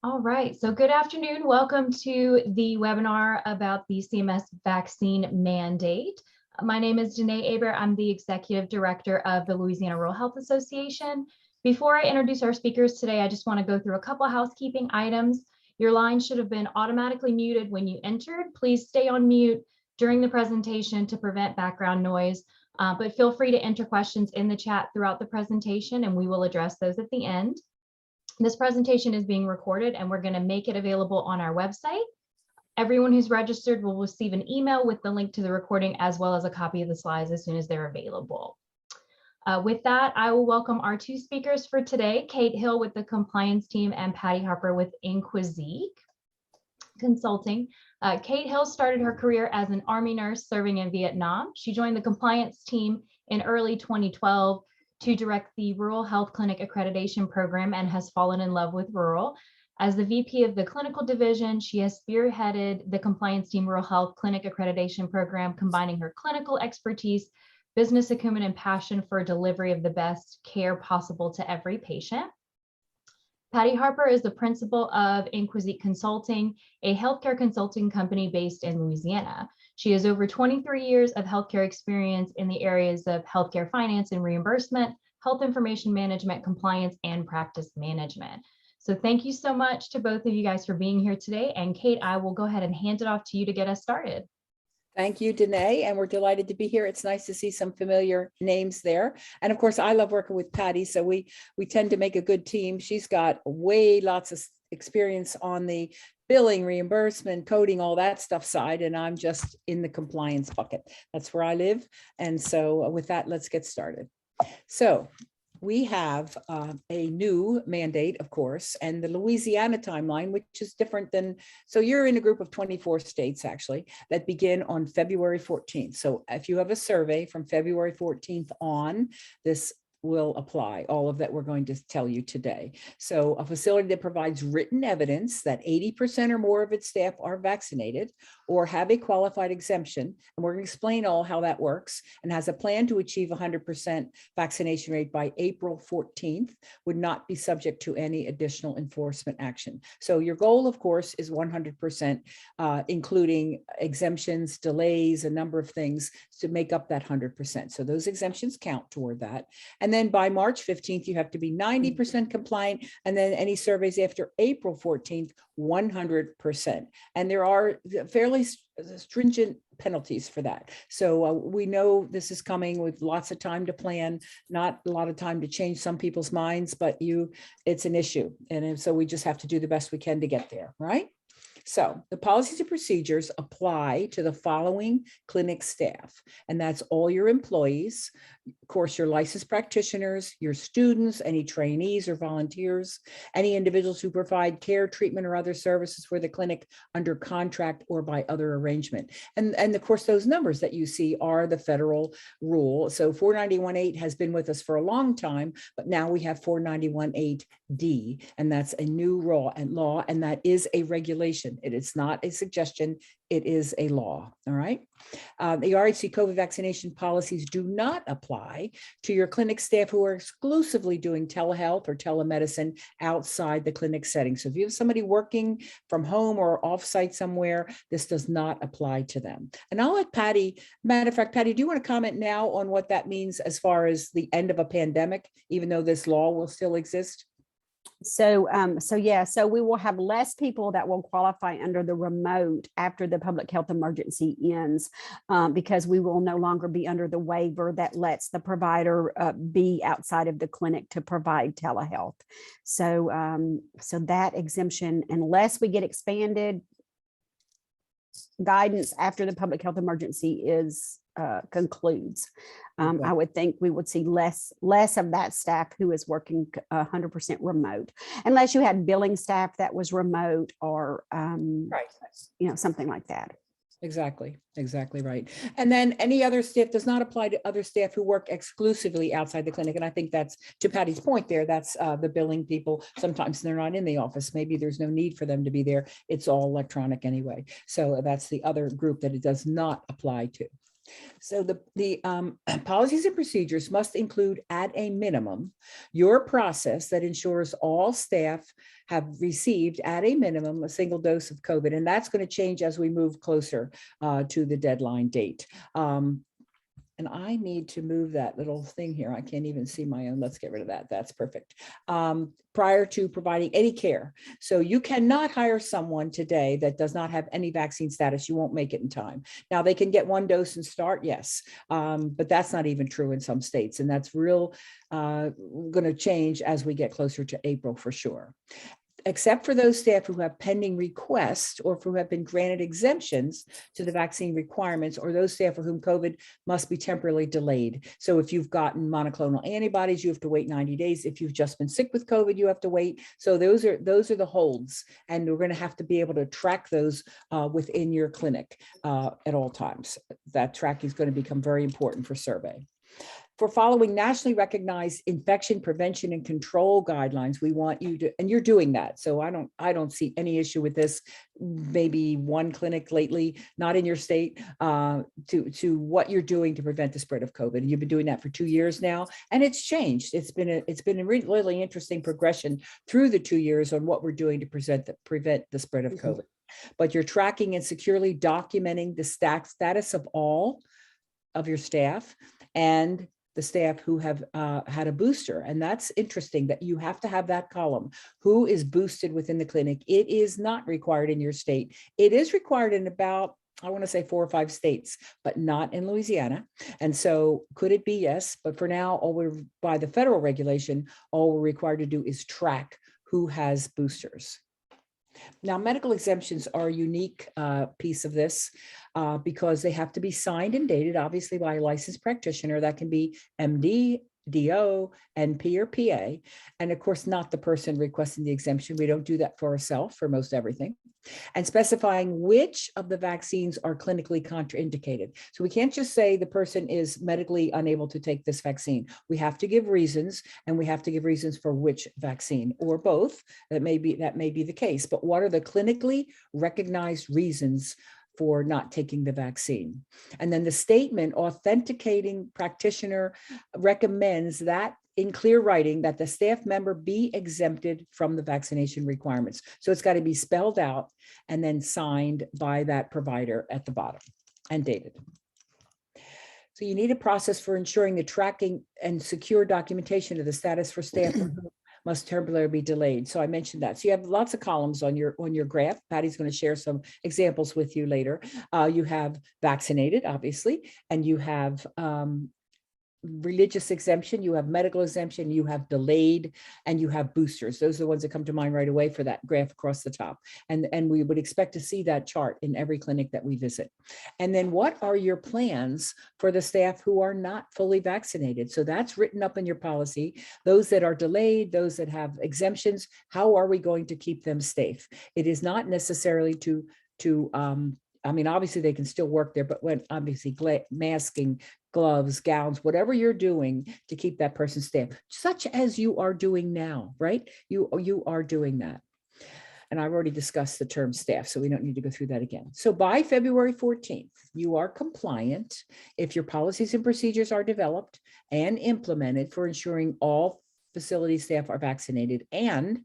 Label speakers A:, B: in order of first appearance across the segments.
A: All right, so good afternoon. Welcome to the webinar about the CMS vaccine mandate. My name is Danae Aber. I'm the Executive Director of the Louisiana Rural Health Association. Before I introduce our speakers today, I just want to go through a couple of housekeeping items. Your line should have been automatically muted when you entered. Please stay on mute during the presentation to prevent background noise, but feel free to enter questions in the chat throughout the presentation and we will address those at the end. This presentation is being recorded and we're going to make it available on our website. Everyone who's registered will receive an email with the link to the recording as well as a copy of the slides as soon as they're available. With that, I will welcome our two speakers for today, Kate Hill with the compliance team and Patty Harper with InQuiseek Consulting. Kate Hill started her career as an Army nurse serving in Vietnam. She joined the compliance team in early 2012 to direct the Rural Health Clinic Accreditation Program and has fallen in love with rural. As the VP of the clinical division, she has spearheaded the compliance team Rural Health Clinic Accreditation Program, combining her clinical expertise, business acumen, and passion for delivery of the best care possible to every patient. Patty Harper is the principal of InQuiseek Consulting, a healthcare consulting company based in Louisiana. She has over 23 years of healthcare experience in the areas of healthcare finance and reimbursement, health information management, compliance, and practice management. So thank you so much to both of you guys for being here today. And Kate, I will go ahead and hand it off to you to get us started.
B: Thank you, Danae, and we're delighted to be here. It's nice to see some familiar names there. And of course, I love working with Patty, so we tend to make a good team. She's got lots of experience on the billing, reimbursement, coding, all that stuff side, and I'm just in the compliance bucket. That's where I live. And so with that, let's get started. So we have a new mandate, of course, and the Louisiana timeline, which is different than, so you're in a group of 24 states actually that begin on February 14th. So if you have a survey from February 14th on, this will apply, all of that we're going to tell you today. So a facility that provides written evidence that 80% or more of its staff are vaccinated or have a qualified exemption, and we're going to explain all how that works, and has a plan to achieve 100% vaccination rate by April 14th, would not be subject to any additional enforcement action. So your goal, of course, is 100%, including exemptions, delays, a number of things to make up that 100%. So those exemptions count toward that. And then by March 15th, you have to be 90% compliant. And then any surveys after April 14th, 100%. And there are fairly stringent penalties for that. So we know this is coming with lots of time to plan, not a lot of time to change some people's minds, but it's an issue. And so we just have to do the best we can to get there, right? So the policies and procedures apply to the following clinic staff, and that's all your employees, of course, your licensed practitioners, your students, any trainees or volunteers, any individuals who provide care, treatment, or other services for the clinic under contract or by other arrangement. And of course, those numbers that you see are the federal rule. So 491.8 has been with us for a long time, but now we have 491.8D, and that's a new law, and that is a regulation. It is not a suggestion, it is a law, all right? The NARHC COVID vaccination policies do not apply to your clinic staff who are exclusively doing telehealth or telemedicine outside the clinic setting. So if you have somebody working from home or offsite somewhere, this does not apply to them. And I'll let Patty, matter of fact, Patty, do you want to comment now on what that means as far as the end of a pandemic, even though this law will still exist?
C: So we will have less people that will qualify under the remote after the public health emergency ends, because we will no longer be under the waiver that lets the provider be outside of the clinic to provide telehealth. So that exemption, unless we get expanded guidance after the public health emergency concludes, okay. I would think we would see less of that staff who is working 100% remote, unless you had billing staff that was remote or right. Something like that.
B: Exactly right. And then any other staff does not apply to other staff who work exclusively outside the clinic. And I think that's, to Patty's point there, that's the billing people. Sometimes they're not in the office. Maybe there's no need for them to be there. It's all electronic anyway. So that's the other group that it does not apply to. So the policies and procedures must include at a minimum your process that ensures all staff have received at a minimum a single dose of COVID. And that's going to change as we move closer to the deadline date. And I need to move that little thing here. I can't even see my own. Let's get rid of that. That's perfect. Prior to providing any care. So you cannot hire someone today that does not have any vaccine status. You won't make it in time. Now they can get one dose and start, yes. But that's not even true in some states. And that's going to change as we get closer to April for sure. Except for those staff who have pending requests or who have been granted exemptions to the vaccine requirements, or those staff for whom COVID must be temporarily delayed. So if you've gotten monoclonal antibodies, you have to wait 90 days. If you've just been sick with COVID, you have to wait. So those are the holds, and we're going to have to be able to track those within your clinic at all times. That tracking is going to become very important for survey. For following nationally recognized infection prevention and control guidelines, we want you to, and you're doing that. So I don't see any issue with this. Maybe one clinic lately, not in your state, to what you're doing to prevent the spread of COVID. And you've been doing that for 2 years now, and it's changed. It's been a really interesting progression through the 2 years on what we're doing to prevent the spread of COVID. But you're tracking and securely documenting the status of all of your staff and the staff who have had a booster. And that's interesting that you have to have that column. Who is boosted within the clinic? It is not required in your state. It is required in about, I want to say 4 or 5 states, but not in Louisiana. And so could it be? Yes. But for now, by the federal regulation, all we're required to do is track who has boosters. Now, medical exemptions are a unique piece of this because they have to be signed and dated, obviously, by a licensed practitioner. That can be MD, DO, NP, or PA. And of course, not the person requesting the exemption. We don't do that for ourselves for most everything. And specifying which of the vaccines are clinically contraindicated. So we can't just say the person is medically unable to take this vaccine. We have to give reasons, and we have to give reasons for which vaccine, or both. That may be the case. But what are the clinically recognized reasons for not taking the vaccine? And then the statement authenticating practitioner recommends that in clear writing that the staff member be exempted from the vaccination requirements. So it's got to be spelled out and then signed by that provider at the bottom and dated. So you need a process for ensuring the tracking and secure documentation of the status for staff who must temporarily be delayed. So I mentioned that. So you have lots of columns on your graph. Patty's going to share some examples with you later. You have vaccinated, obviously, and you have religious exemption, you have medical exemption, you have delayed, and you have boosters. Those are the ones that come to mind right away for that graph across the top. And we would expect to see that chart in every clinic that we visit. And then what are your plans for the staff who are not fully vaccinated? So that's written up in your policy. Those that are delayed, those that have exemptions, how are we going to keep them safe? It is not necessarily I mean, obviously they can still work there, but when obviously masking, gloves, gowns, whatever you're doing to keep that person safe, such as you are doing now, right? You are doing that. And I've already discussed the term staff, so we don't need to go through that again. So by February 14th, you are compliant if your policies and procedures are developed and implemented for ensuring all facility staff are vaccinated, and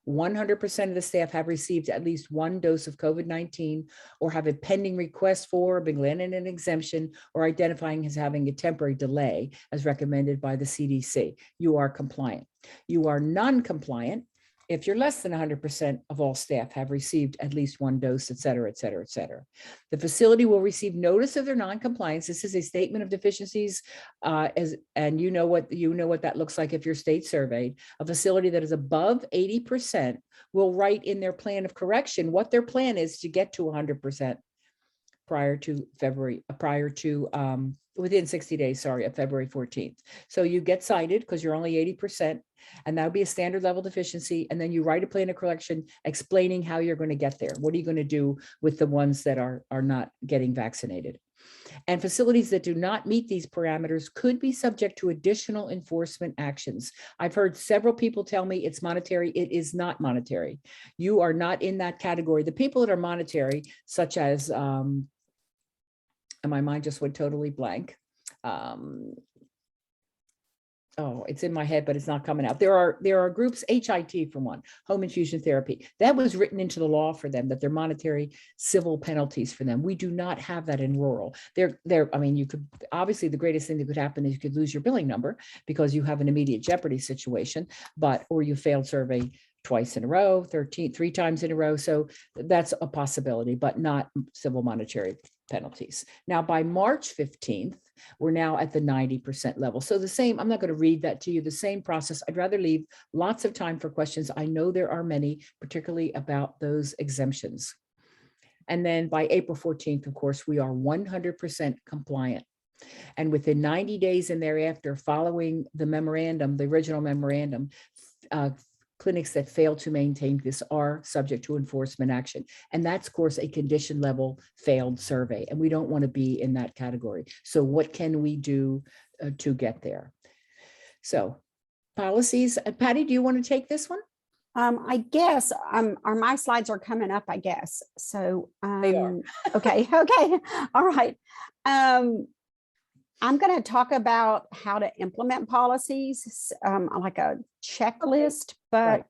B: 100% of the staff have received at least one dose of COVID-19 or have a pending request for, been granted an exemption, or identifying as having a temporary delay as recommended by the CDC. You are compliant. You are non-compliant if you're less than 100% of all staff have received at least one dose, et cetera, et cetera, et cetera. The facility will receive notice of their non-compliance. This is a statement of deficiencies, and you know what that looks like if you're state surveyed. A facility that is above 80% will write in their plan of correction what their plan is to get to 100% within 60 days, of February 14th. So you get cited because you're only 80%, and that would be a standard level deficiency. And then you write a plan of correction explaining how you're going to get there. What are you going to do with the ones that are not getting vaccinated? And facilities that do not meet these parameters could be subject to additional enforcement actions. I've heard several people tell me it's monetary. It is not monetary. You are not in that category. The people that are monetary, such as and my mind just went totally blank. Oh, it's in my head, but it's not coming out. There are groups, HIT for one, home infusion therapy. That was written into the law for them, that they're monetary civil penalties for them. We do not have that in rural. I mean, you could, obviously the greatest thing that could happen is you could lose your billing number because you have an immediate jeopardy situation, or you failed survey twice in a row, 3 times in a row. So that's a possibility, but not civil monetary penalties. Now, by March 15th, we're now at the 90% level. So the same, I'm not going to read that to you, the same process. I'd rather leave lots of time for questions. I know there are many, particularly about those exemptions. And then by April 14th, of course, we are 100% compliant. And within 90 days and thereafter, following the memorandum, the original memorandum, clinics that fail to maintain this are subject to enforcement action. And that's, of course, a condition level failed survey. And we don't want to be in that category. So what can we do to get there? So policies, Patty, do you want to take this one?
C: I guess my slides are coming up, I guess. So
B: They are.
C: Okay. All right. I'm going to talk about how to implement policies, like a checklist, but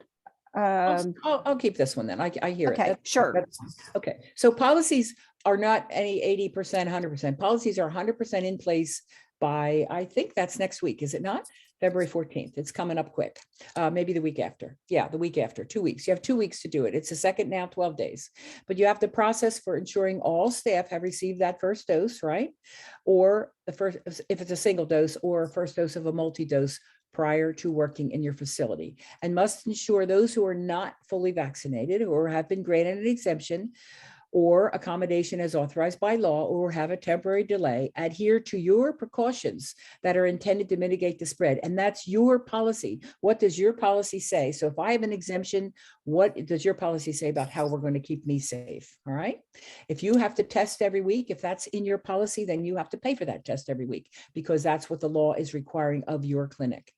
B: I'll keep this one then. I hear
C: okay,
B: it.
C: sure.
B: Okay. So policies are not any 80%, 100%. Policies are 100% in place by, I think that's next week, is it not? February 14th. It's coming up quick. Maybe the week after. Yeah, the week after, 2 weeks. You have 2 weeks to do it. It's the second now, 12 days. But you have to process for ensuring all staff have received that first dose, right? Or the first, if it's a single dose, or first dose of a multi-dose prior to working in your facility, and must ensure those who are not fully vaccinated or have been granted an exemption or accommodation as authorized by law or have a temporary delay, adhere to your precautions that are intended to mitigate the spread. And that's your policy. What does your policy say? So if I have an exemption, what does your policy say about how we're going to keep me safe? All right. If you have to test every week, if that's in your policy, then you have to pay for that test every week because that's what the law is requiring of your clinic.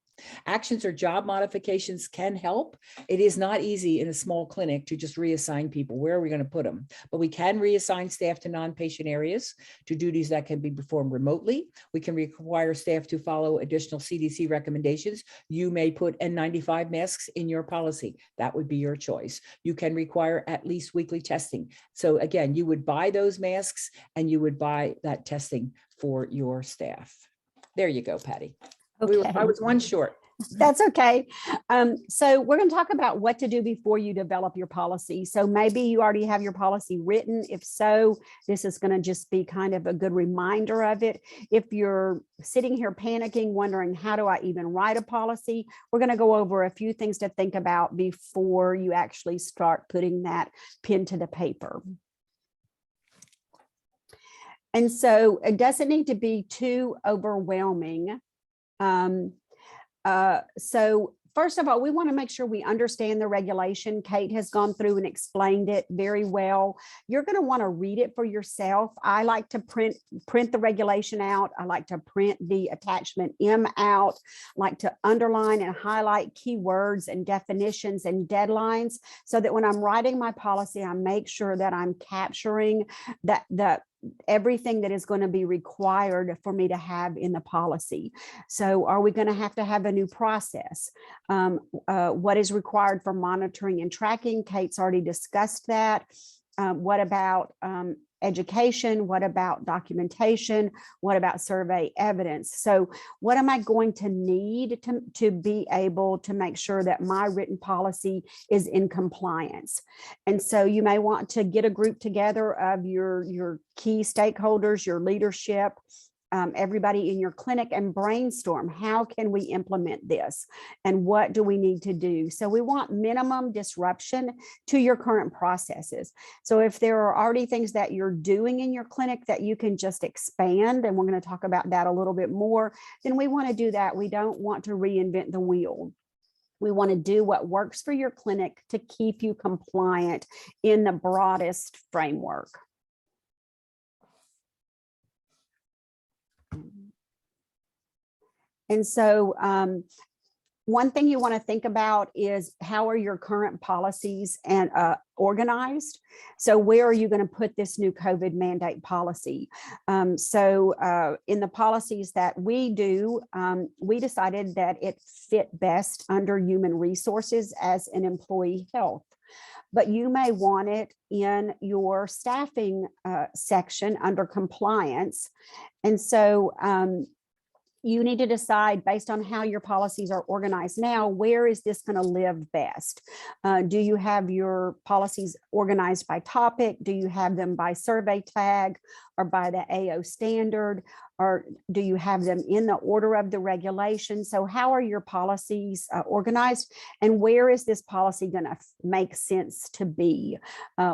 B: Actions or job modifications can help. It is not easy in a small clinic to just reassign people. Where are we going to put them? But we can reassign staff to non-patient areas, to duties that can be performed remotely. We can require staff to follow additional CDC recommendations. You may put N95 masks in your policy. That would be your choice. You can require at least weekly testing. So again, you would buy those masks and you would buy that testing for your staff. There you go, Patty.
C: Okay.
B: I was one short.
C: That's okay. So we're going to talk about what to do before you develop your policy. So maybe you already have your policy written. If so, this is going to just be kind of a good reminder of it. If you're sitting here panicking, wondering, how do I even write a policy? We're going to go over a few things to think about before you actually start putting that pen to the paper. And so it doesn't need to be too overwhelming. So first of all, we want to make sure we understand the regulation. Kate has gone through and explained it very well. You're going to want to read it for yourself. I like to print the regulation out. I like to print the attachment M out, like to underline and highlight keywords and definitions and deadlines so that when I'm writing my policy, I make sure that I'm capturing everything that is going to be required for me to have in the policy. So are we going to have a new process? What is required for monitoring and tracking? Kate's already discussed that. What about education? What about documentation? What about survey evidence? So what am I going to need to be able to make sure that my written policy is in compliance? And so you may want to get a group together of your key stakeholders, your leadership, everybody in your clinic, and brainstorm, how can we implement this and what do we need to do? So we want minimum disruption to your current processes. So if there are already things that you're doing in your clinic that you can just expand, and we're going to talk about that a little bit more, then we want to do that. We don't want to reinvent the wheel. We want to do what works for your clinic to keep you compliant in the broadest framework. And so one thing you want to think about is how are your current policies and organized? So where are you going to put this new COVID mandate policy? In the policies that we do, we decided that it fit best under human resources as an employee health. But you may want it in your staffing section under compliance. And so you need to decide based on how your policies are organized now, where is this going to live best? Do you have your policies organized by topic? Do you have them by survey tag or by the AO standard? Or do you have them in the order of the regulation? So how are your policies organized, and where is this policy going to make sense to be?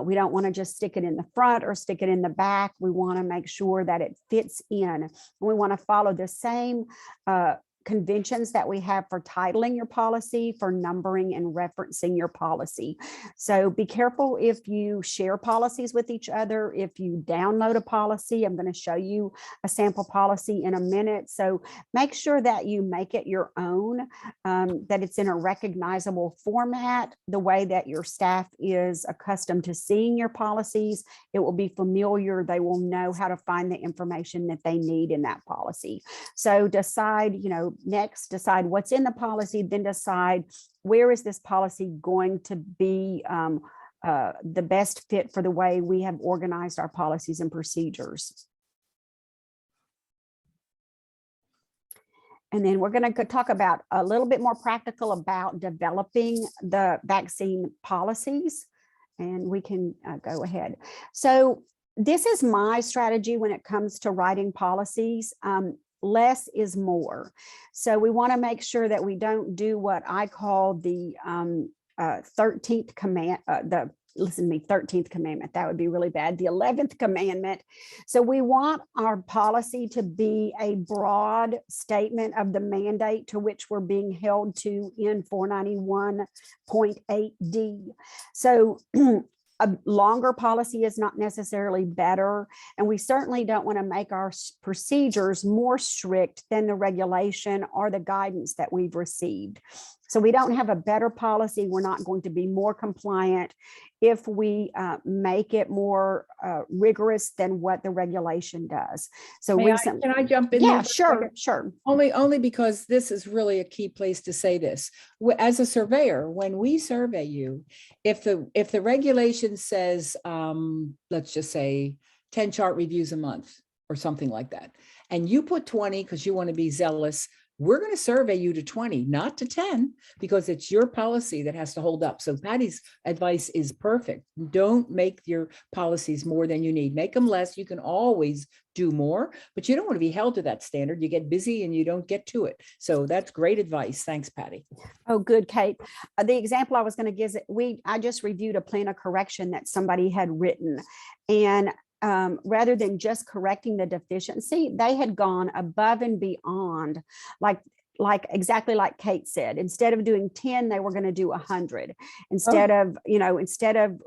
C: We don't want to just stick it in the front or stick it in the back. We want to make sure that it fits in. We want to follow the same conventions that we have for titling your policy, for numbering and referencing your policy. So be careful if you share policies with each other, if you download a policy. I'm going to show you a sample policy in a minute. So make sure that you make it your own, that it's in a recognizable format, the way that your staff is accustomed to seeing your policies. It will be familiar. They will know how to find the information that they need in that policy. So decide, next decide what's in the policy, then decide where is this policy going to be the best fit for the way we have organized our policies and procedures. And then we're going to talk about a little bit more practical about developing the vaccine policies, and we can go ahead. So this is my strategy when it comes to writing policies. Less is more. So we want to make sure that we don't do what I call the 13th command, 13th commandment. That would be really bad. The 11th commandment. So we want our policy to be a broad statement of the mandate to which we're being held to in 491.8D. So a longer policy is not necessarily better, and we certainly don't want to make our procedures more strict than the regulation or the guidance that we've received. So we don't have a better policy. We're not going to be more compliant if we make it more rigorous than what the regulation does. So
B: can I jump in?
C: Yeah,
B: there
C: sure.
B: Only because this is really a key place to say this. As a surveyor, when we survey you, if the regulation says, let's just say 10 chart reviews a month or something like that, and you put 20 because you want to be zealous, we're going to survey you to 20, not to 10, because it's your policy that has to hold up. So Patty's advice is perfect. Don't make your policies more than you need. Make them less. You can always do more, but you don't want to be held to that standard. You get busy and you don't get to it. So that's great advice. Thanks, Patty.
C: Oh, good, Kate. The example I was going to give is I just reviewed a plan of correction that somebody had written, and rather than just correcting the deficiency, they had gone above and beyond, like exactly like Kate said. Instead of doing 10, they were going to do 100. Instead of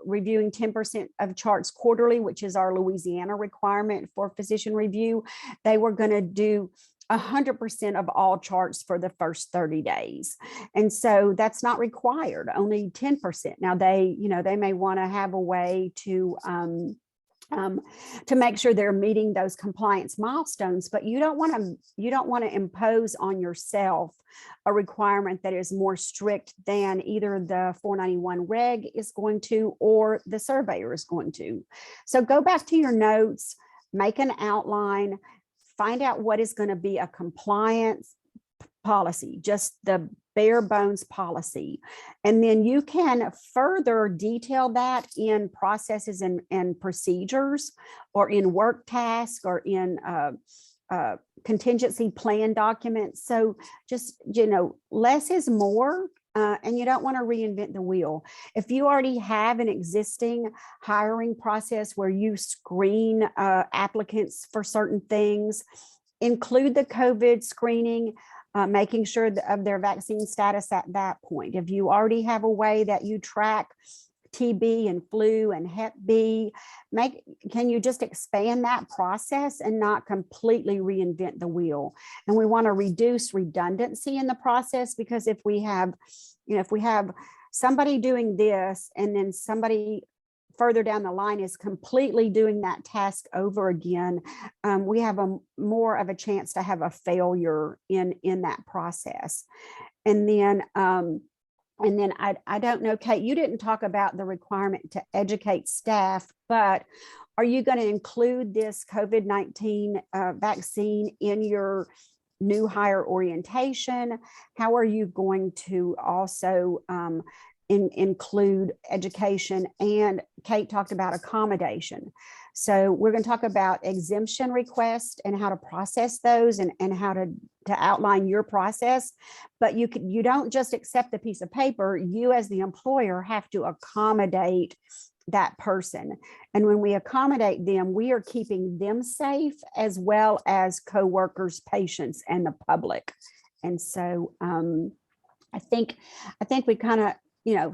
C: reviewing 10% of charts quarterly, which is our Louisiana requirement for physician review, they were going to do 100% of all charts for the first 30 days. And so that's not required, only 10%. Now they may want to have a way to make sure they're meeting those compliance milestones, but you don't want to impose on yourself a requirement that is more strict than either the 491 reg is going to or the surveyor is going to. So go back to your notes, make an outline, find out what is going to be a compliance policy, just the bare bones policy. And then you can further detail that in processes and procedures, or in work tasks, or in contingency plan documents. So just, less is more. And you don't want to reinvent the wheel. If you already have an existing hiring process where you screen applicants for certain things, include the COVID screening, making sure of their vaccine status at that point. If you already have a way that you track TB and flu and Hep B. Can you just expand that process and not completely reinvent the wheel? And we want to reduce redundancy in the process, because if we have, if we have somebody doing this and then somebody further down the line is completely doing that task over again, we have more of a chance to have a failure in that process. And then I don't know, Kate, you didn't talk about the requirement to educate staff, but are you going to include this COVID-19 vaccine in your new hire orientation? How are you going to also include education? And Kate talked about accommodation. So we're going to talk about exemption requests and how to process those, and how to outline your process. But you don't just accept a piece of paper. You as the employer have to accommodate that person. And when we accommodate them, we are keeping them safe, as well as coworkers, patients, and the public. And so I think we kind of,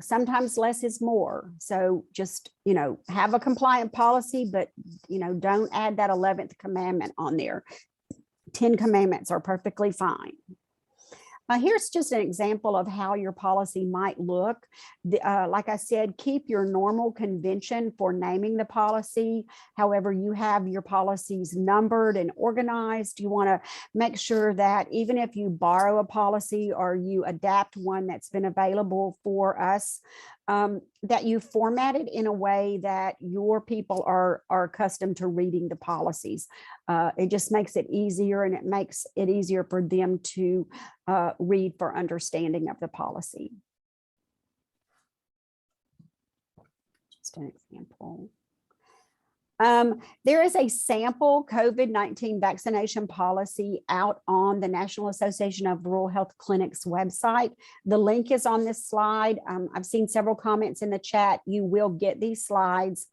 C: sometimes less is more. So just, have a compliant policy, but, don't add that 11th commandment on there. 10 commandments are perfectly fine. Here's just an example of how your policy might look. Like I said, keep your normal convention for naming the policy. However, you have your policies numbered and organized. You want to make sure that even if you borrow a policy or you adapt one that's been available for us, that you format it in a way that your people are accustomed to reading the policies. It just makes it easier, and it makes it easier for them to read for understanding of the policy. Just an example. There is a sample COVID-19 vaccination policy out on the National Association of Rural Health Clinics website. The link is on this slide. I've seen several comments in the chat. You will get these slides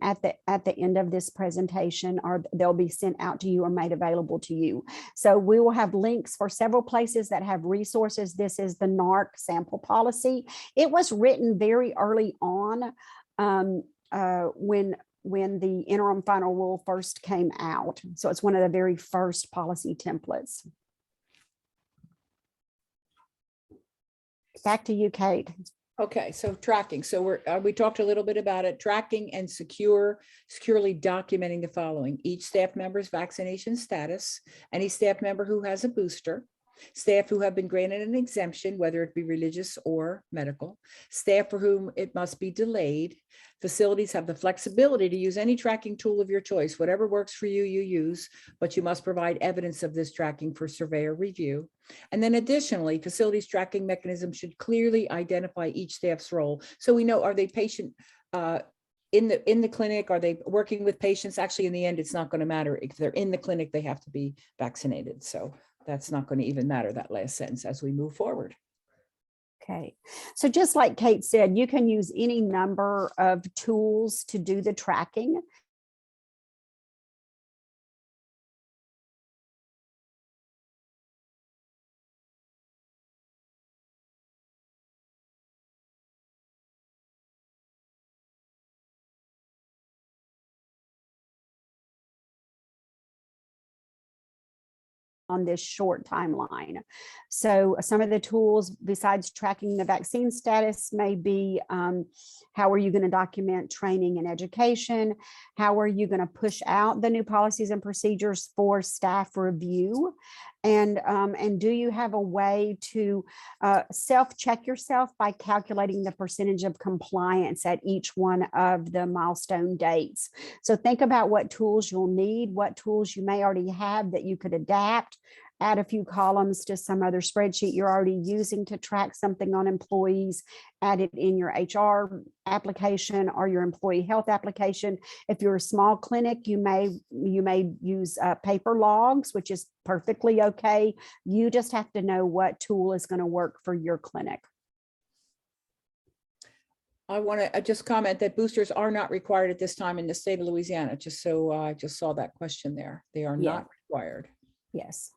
C: at the end of this presentation, or they'll be sent out to you or made available to you. So we will have links for several places that have resources. This is the NARHC sample policy. It was written very early on when the interim final rule first came out. So it's one of the very first policy templates. Back to you, Kate.
B: Okay, so tracking. So we talked a little bit about it. Tracking and securely documenting the following: each staff member's vaccination status, any staff member who has a booster, staff who have been granted an exemption, whether it be religious or medical, staff for whom it must be delayed. Facilities have the flexibility to use any tracking tool of your choice. Whatever works for you, you use, but you must provide evidence of this tracking for surveyor review. And then additionally, facilities tracking mechanism should clearly identify each staff's role. So we know, are they patient in the clinic? Are they working with patients? Actually, in the end, it's not going to matter. If they're in the clinic, they have to be vaccinated. So that's not going to even matter, that last sentence, as we move forward.
C: Okay, so just like Kate said, you can use any number of tools to do the tracking. On this short timeline. So some of the tools besides tracking the vaccine status may be, how are you going to document training and education? How are you going to push out the new policies and procedures for staff review? And do you have a way to self-check yourself by calculating the percentage of compliance at each one of the milestone dates? So think about what tools you'll need, what tools you may already have that you could adapt, add a few columns to some other spreadsheet you're already using to track something on employees, add it in your HR application or your employee health application. If you're a small clinic, you may use paper logs, which is perfectly okay. You just have to know what tool is going to work for your clinic.
B: I want to just comment that boosters are not required at this time in the state of Louisiana. Just so I just saw that question there. They are not required.
C: Yes.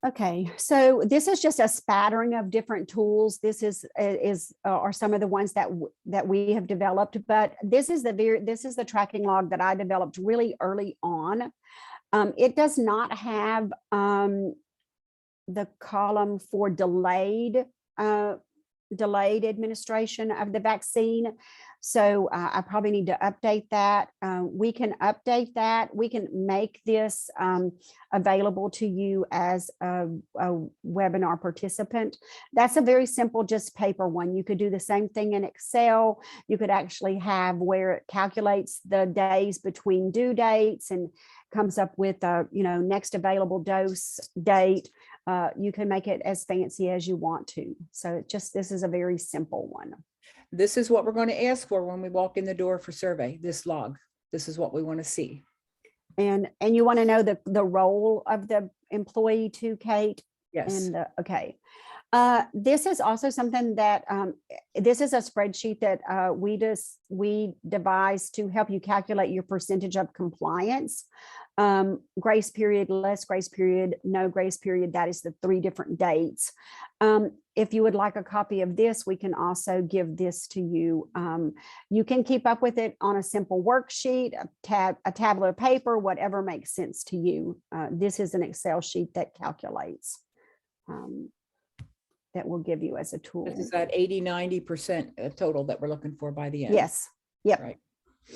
C: Okay, so this is just a spattering of different tools. This are some of the ones that we have developed, but this is the tracking log that I developed really early on. It does not have the column for delayed administration of the vaccine. So I probably need to update that. We can update that. We can make this available to you as a webinar participant. That's a very simple, just paper one. You could do the same thing in Excel. You could actually have where it calculates the days between due dates and comes up with a, next available dose date. You can make it as fancy as you want to. So this is a very simple one.
B: This is what we're going to ask for when we walk in the door for survey, this log. This is what we want to see.
C: And you want to know the role of the employee too, Kate?
B: Yes.
C: And okay. This is also something that this is a spreadsheet that we devised to help you calculate your percentage of compliance. Grace period, less grace period, no grace period. That is the 3 different dates. If you would like a copy of this, we can also give this to you. You can keep up with it on a simple worksheet, a tablet of paper, whatever makes sense to you. This is an Excel sheet that calculates. That will give you as a tool.
B: This is that 80–90% total that we're looking for by the end.
C: Yes. Yep.
B: Right.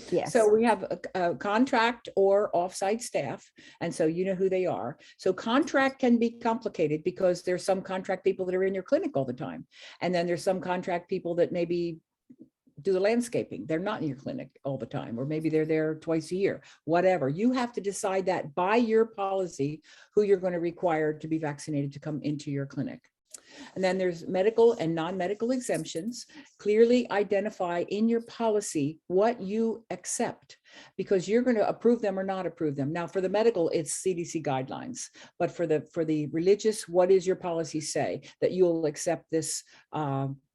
C: Yes.
B: So we have a contract or offsite staff, and so you know who they are. So contract can be complicated because there's some contract people that are in your clinic all the time, and then there's some contract people that maybe do the landscaping. They're not in your clinic all the time, or maybe they're there twice a year, whatever. You have to decide that by your policy who you're going to require to be vaccinated to come into your clinic. And then there's medical and non-medical exemptions. Clearly identify in your policy what you accept, because you're going to approve them or not approve them. Now, for the medical, it's CDC guidelines, but for the religious, what does your policy say that you'll accept this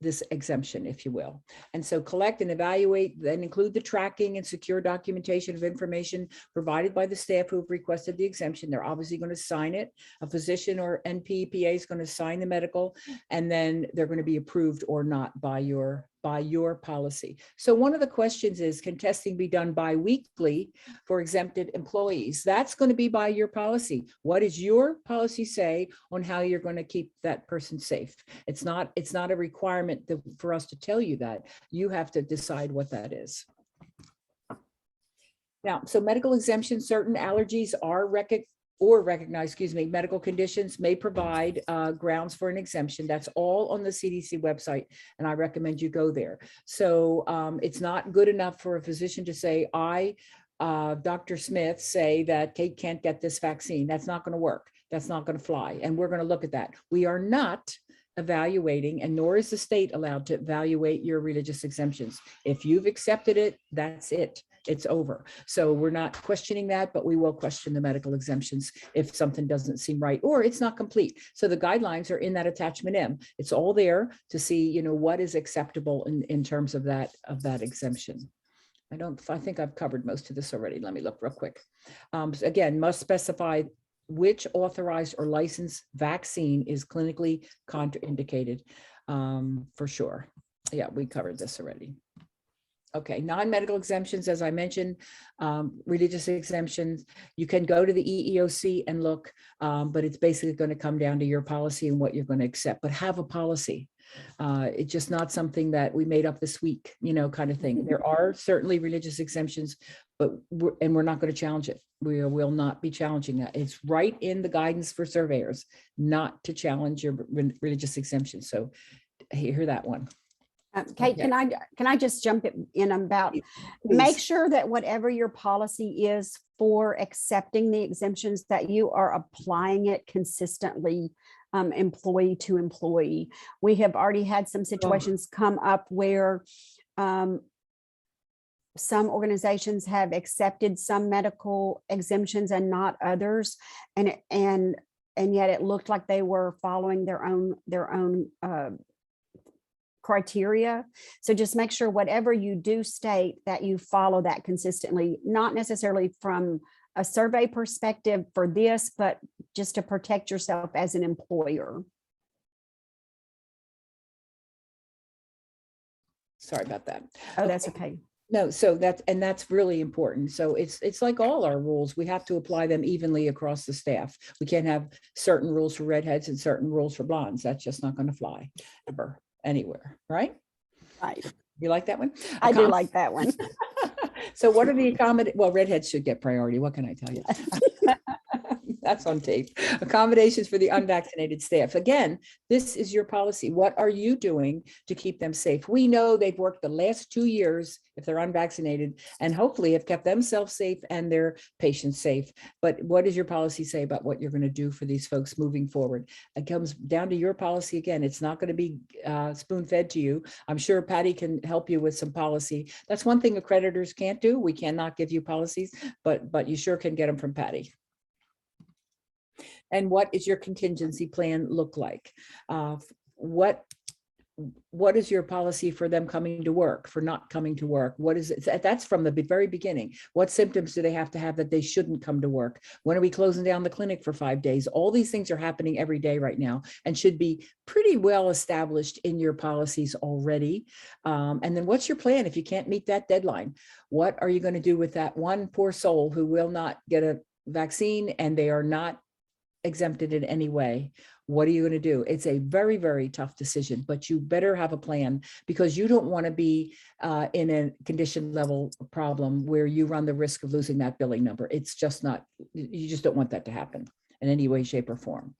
B: this exemption, if you will? And so collect and evaluate, then include the tracking and secure documentation of information provided by the staff who have requested the exemption. They're obviously going to sign it. A physician or NPPA is going to sign the medical, and then they're going to be approved or not by your policy. So one of the questions is, can testing be done bi-weekly for exempted employees? That's going to be by your policy. What does your policy say on how you're going to keep that person safe? It's not a requirement for us to tell you that. You have to decide what that is. Now, so medical exemptions, certain allergies are recognized, medical conditions may provide grounds for an exemption. That's all on the CDC website, and I recommend you go there. So it's not good enough for a physician to say, Dr. Smith, say that Kate can't get this vaccine. That's not going to work. That's not going to fly. And we're going to look at that. We are not evaluating, and nor is the state allowed to evaluate your religious exemptions. If you've accepted it, that's it. It's over. So we're not questioning that, but we will question the medical exemptions if something doesn't seem right or it's not complete. So the guidelines are in that attachment M. It's all there to see, what is acceptable in terms of that exemption. I think I've covered most of this already. Let me look real quick. Again, must specify which authorized or licensed vaccine is clinically contraindicated, for sure. Yeah, we covered this already. Okay, non-medical exemptions, as I mentioned, religious exemptions, you can go to the EEOC and look, but it's basically going to come down to your policy and what you're going to accept, but have a policy. It's just not something that we made up this week, kind of thing. There are certainly religious exemptions, but we're not going to challenge it. We will not be challenging that. It's right in the guidance for surveyors not to challenge your religious exemptions. So hear that one.
C: Kate,
B: Okay.
C: can I just jump in about,
B: Please.
C: Make sure that whatever your policy is for accepting the exemptions, that you are applying it consistently, employee to employee. We have already had some situations come up where some organizations have accepted some medical exemptions and not others, and yet it looked like they were following their own criteria. So just make sure whatever you do state that you follow that consistently, not necessarily from a survey perspective for this, but just to protect yourself as an employer.
B: Sorry about that.
C: Oh, that's okay.
B: No, so that's really important. So it's like all our rules. We have to apply them evenly across the staff. We can't have certain rules for redheads and certain rules for blondes. That's just not going to fly ever, anywhere, right?
C: Right.
B: You like that one?
C: I do like that one.
B: So what are the well, redheads should get priority. What can I tell you? That's on tape. Accommodations for the unvaccinated staff. Again, this is your policy. What are you doing to keep them safe? We know they've worked the last 2 years, if they're unvaccinated, and hopefully have kept themselves safe and their patients safe. But what does your policy say about what you're going to do for these folks moving forward? It comes down to your policy again. It's not going to be spoon-fed to you. I'm sure Patty can help you with some policy. That's one thing accreditors can't do. We cannot give you policies, but you sure can get them from Patty. And what is your contingency plan look like? What is your policy for them coming to work, for not coming to work? What is it? That's from the very beginning. What symptoms do they have to have that they shouldn't come to work? When are we closing down the clinic for 5 days? All these things are happening every day right now and should be pretty well established in your policies already. And then what's your plan if you can't meet that deadline? What are you going to do with that one poor soul who will not get a vaccine and they are not exempted in any way? What are you going to do? It's a very, very tough decision, but you better have a plan, because you don't want to be in a condition level problem where you run the risk of losing that billing number. It's just not, you just don't want that to happen in any way, shape, or form.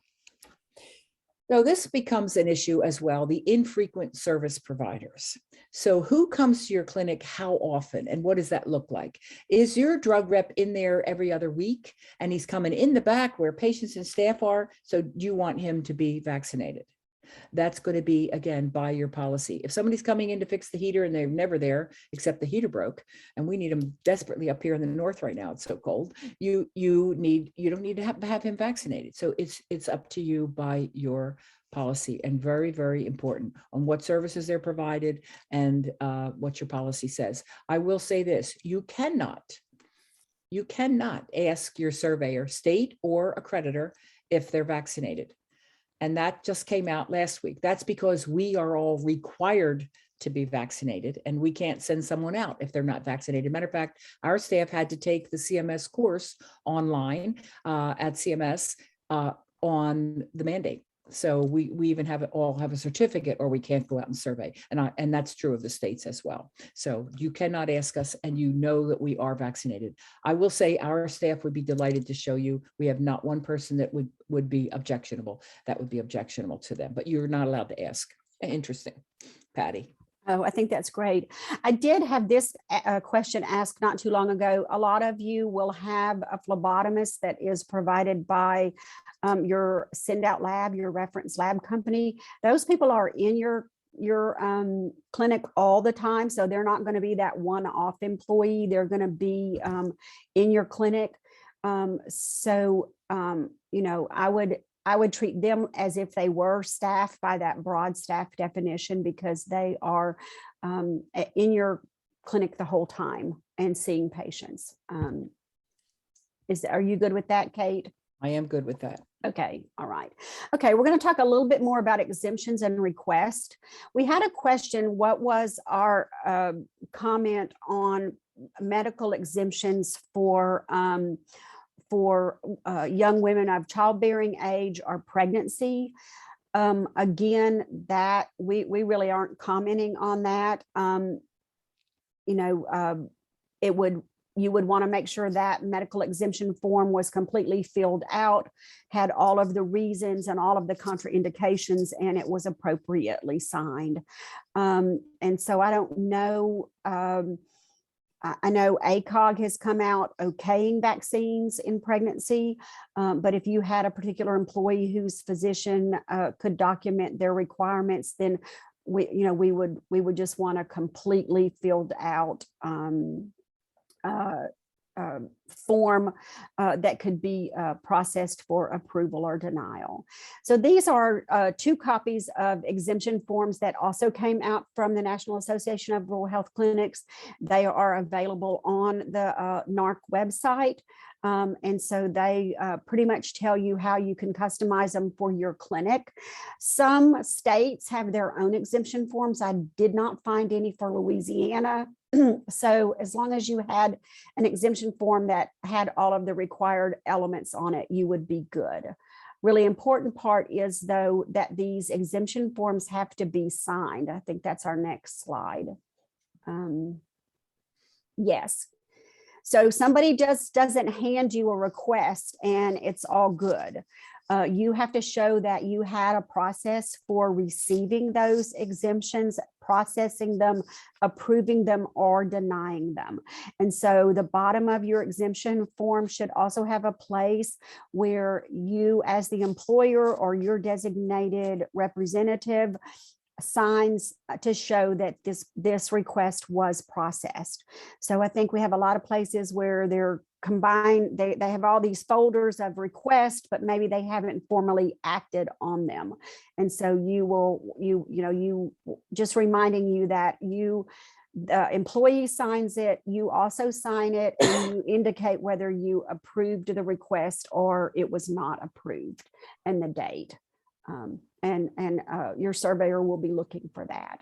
B: So this becomes an issue as well, the infrequent service providers. So who comes to your clinic, how often, and what does that look like? Is your drug rep in there every other week and he's coming in the back where patients and staff are? So you want him to be vaccinated. That's going to be, again, by your policy. If somebody's coming in to fix the heater and they're never there, except the heater broke, and we need them desperately up here in the north right now, it's so cold, you don't need to have him vaccinated. So it's up to you by your policy, and very, very important on what services they're provided and what your policy says. I will say this, you cannot ask your surveyor, state or accreditor, if they're vaccinated. And that just came out last week. That's because we are all required to be vaccinated, and we can't send someone out if they're not vaccinated. Matter of fact, our staff had to take the CMS course online at CMS on the mandate. So we even all have a certificate, or we can't go out and survey. And that's true of the states as well. So you cannot ask us, and you know that we are vaccinated. I will say our staff would be delighted to show you. We have not one person that would be objectionable. That would be objectionable to them, but you're not allowed to ask. Interesting. Patty.
C: Oh, I think that's great. I did have this question asked not too long ago. A lot of you will have a phlebotomist that is provided by your send out lab, your reference lab company. Those people are in your clinic all the time. So they're not going to be that one-off employee. They're going to be in your clinic. You know, I would treat them as if they were staff by that broad staff definition, because they are in your clinic the whole time and seeing patients. Are you good with that, Kate?
B: I am good with that.
C: Okay, all right. Okay, we're going to talk a little bit more about exemptions and requests. We had a question, what was our comment on medical exemptions for young women of childbearing age or pregnancy? Again, that we really aren't commenting on that. You would want to make sure that medical exemption form was completely filled out, had all of the reasons and all of the contraindications, and it was appropriately signed. And so I don't know. I know ACOG has come out okaying vaccines in pregnancy, but if you had a particular employee whose physician could document their requirements, then we would just want a completely filled out form that could be processed for approval or denial. So these are 2 copies of exemption forms that also came out from the National Association of Rural Health Clinics. They are available on the NARHC website. And so they pretty much tell you how you can customize them for your clinic. Some states have their own exemption forms. I did not find any for Louisiana. So as long as you had an exemption form that had all of the required elements on it, you would be good. Really important part is, though, that these exemption forms have to be signed. I think that's our next slide. Yes. So somebody just doesn't hand you a request and it's all good. You have to show that you had a process for receiving those exemptions, processing them, approving them, or denying them. And so the bottom of your exemption form should also have a place where you, as the employer or your designated representative, signs to show that this request was processed. So I think we have a lot of places where they're combined, they have all these folders of requests, but maybe they haven't formally acted on them. And so you just reminding you that the employee signs it, you also sign it, and you indicate whether you approved the request or it was not approved, and the date. And your surveyor will be looking for that.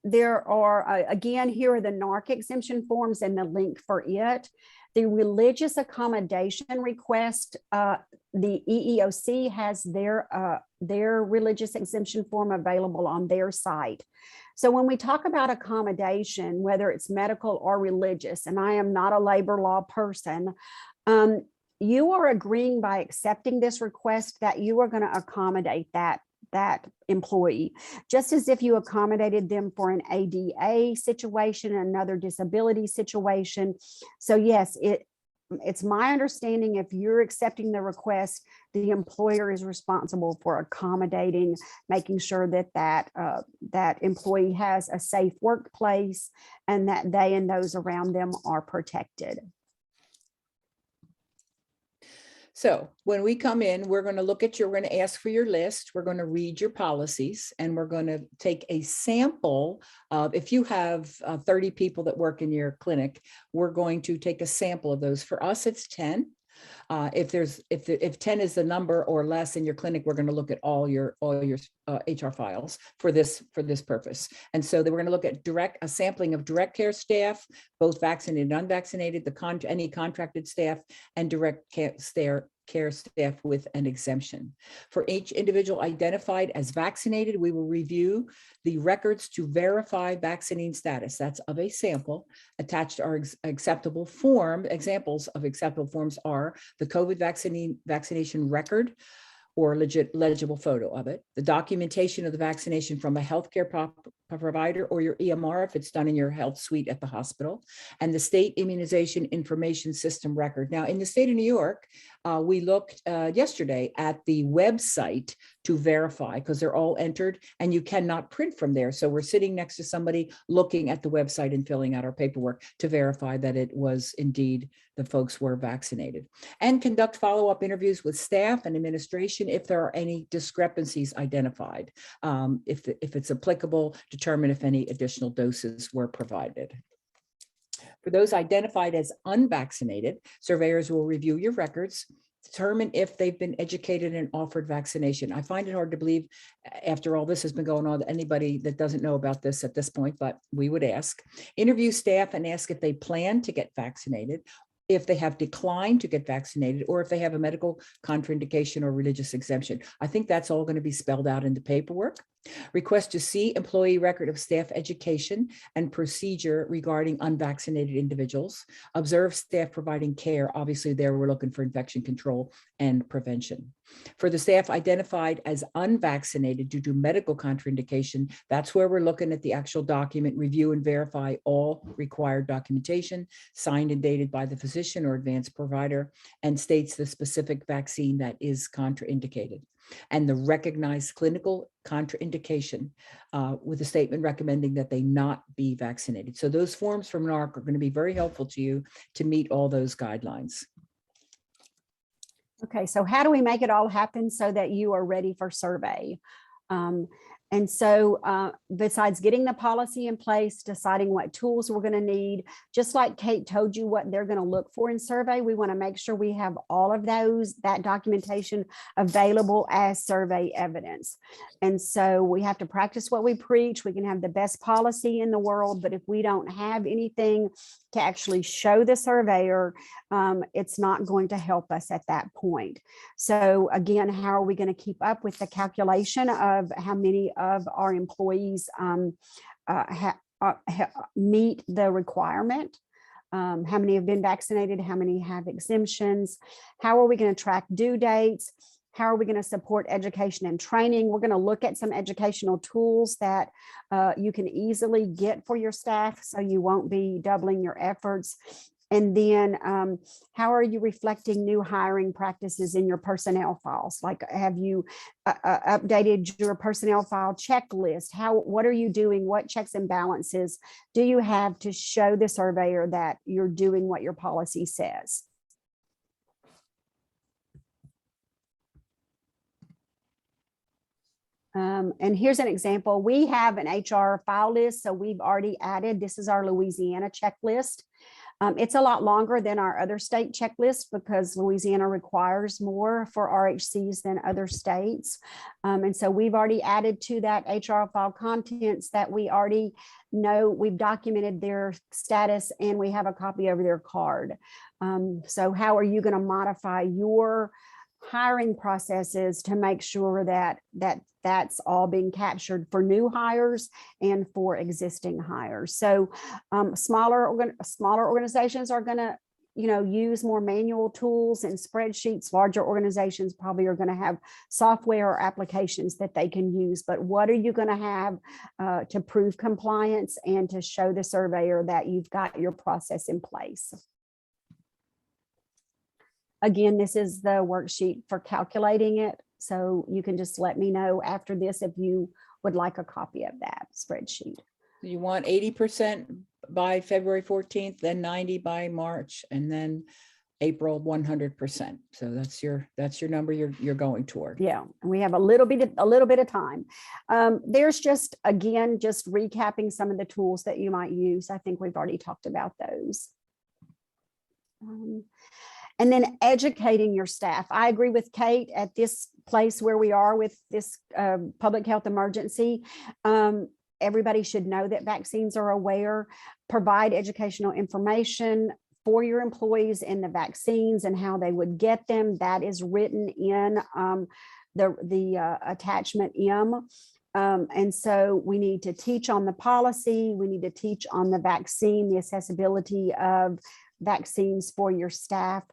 C: There are, again, here are the NARHC exemption forms and the link for it. The religious accommodation request, the EEOC has their religious exemption form available on their site. So when we talk about accommodation, whether it's medical or religious, and I am not a labor law person, you are agreeing by accepting this request that you are going to accommodate that employee, just as if you accommodated them for an ADA situation, another disability situation. So yes, it's my understanding, if you're accepting the request, the employer is responsible for accommodating, making sure that employee has a safe workplace and that they and those around them are protected.
B: So when we come in, we're going to look at we're going to ask for your list. We're going to read your policies, and we're going to take a sample of, if you have 30 people that work in your clinic, we're going to take a sample of those. For us, it's 10. If 10 is the number or less in your clinic, we're going to look at all your HR files for this purpose. And so we're going to look at a sampling of direct care staff, both vaccinated and unvaccinated, any contracted staff, and direct care staff with an exemption. For each individual identified as vaccinated, we will review the records to verify vaccine status. That's of a sample. Attached are acceptable form. Examples of acceptable forms are the COVID vaccination record, or legible photo of it, the documentation of the vaccination from a healthcare provider or your EMR if it's done in your health suite at the hospital, and the state immunization information system record. Now, in the state of New York, we looked yesterday at the website to verify, because they're all entered and you cannot print from there. So we're sitting next to somebody looking at the website and filling out our paperwork to verify that it was indeed the folks were vaccinated, and conduct follow-up interviews with staff and administration if there are any discrepancies identified. If it's applicable, determine if any additional doses were provided. For those identified as unvaccinated, surveyors will review your records, determine if they've been educated and offered vaccination. I find it hard to believe, after all this has been going on, anybody that doesn't know about this at this point, but we would ask. Interview staff and ask if they plan to get vaccinated, if they have declined to get vaccinated, or if they have a medical contraindication or religious exemption. I think that's all going to be spelled out in the paperwork. Request to see employee record of staff education and procedure regarding unvaccinated individuals. Observe staff providing care. Obviously, there we're looking for infection control and prevention. For the staff identified as unvaccinated due to medical contraindication, that's where we're looking at the actual document, review and verify all required documentation, signed and dated by the physician or advanced provider, and states the specific vaccine that is contraindicated. and the recognized clinical contraindication with a statement recommending that they not be vaccinated. So those forms from NARHC are going to be very helpful to you to meet all those guidelines.
C: Okay, so how do we make it all happen so that you are ready for survey? And so besides getting the policy in place, deciding what tools we're going to need, just like Kate told you what they're going to look for in survey, we want to make sure we have all of that documentation available as survey evidence. And so we have to practice what we preach. We can have the best policy in the world, but if we don't have anything to actually show the surveyor, it's not going to help us at that point. So again, how are we going to keep up with the calculation of how many of our employees meet the requirement? How many have been vaccinated? How many have exemptions? How are we going to track due dates? How are we going to support education and training? We're going to look at some educational tools that you can easily get for your staff so you won't be doubling your efforts. And then how are you reflecting new hiring practices in your personnel files? Like, have you updated your personnel file checklist? What are you doing? What checks and balances do you have to show the surveyor that you're doing what your policy says? And here's an example. We have an HR file list, so we've already added, this is our Louisiana checklist. It's a lot longer than our other state checklist because Louisiana requires more for RHCs than other states. And so we've already added to that HR file contents that we already know. We've documented their status and we have a copy of their card. So how are you going to modify your hiring processes to make sure that that's all being captured for new hires and for existing hires? So smaller organizations are going to use more manual tools and spreadsheets. Larger organizations probably are going to have software or applications that they can use. But what are you going to have to prove compliance and to show the surveyor that you've got your process in place? Again, this is the worksheet for calculating it. So you can just let me know after this if you would like a copy of that spreadsheet.
B: You want 80% by February 14th, then 90 by March, and then April 100%. So that's your number you're going toward.
C: Yeah, and we have a little bit of time. There's just recapping some of the tools that you might use. I think we've already talked about those. And then educating your staff. I agree with Kate at this place where we are with this public health emergency. Everybody should know that vaccines are aware. Provide educational information for your employees in the vaccines and how they would get them. That is written in the attachment M. And so we need to teach on the policy. We need to teach on the vaccine, the accessibility of vaccines for your staff,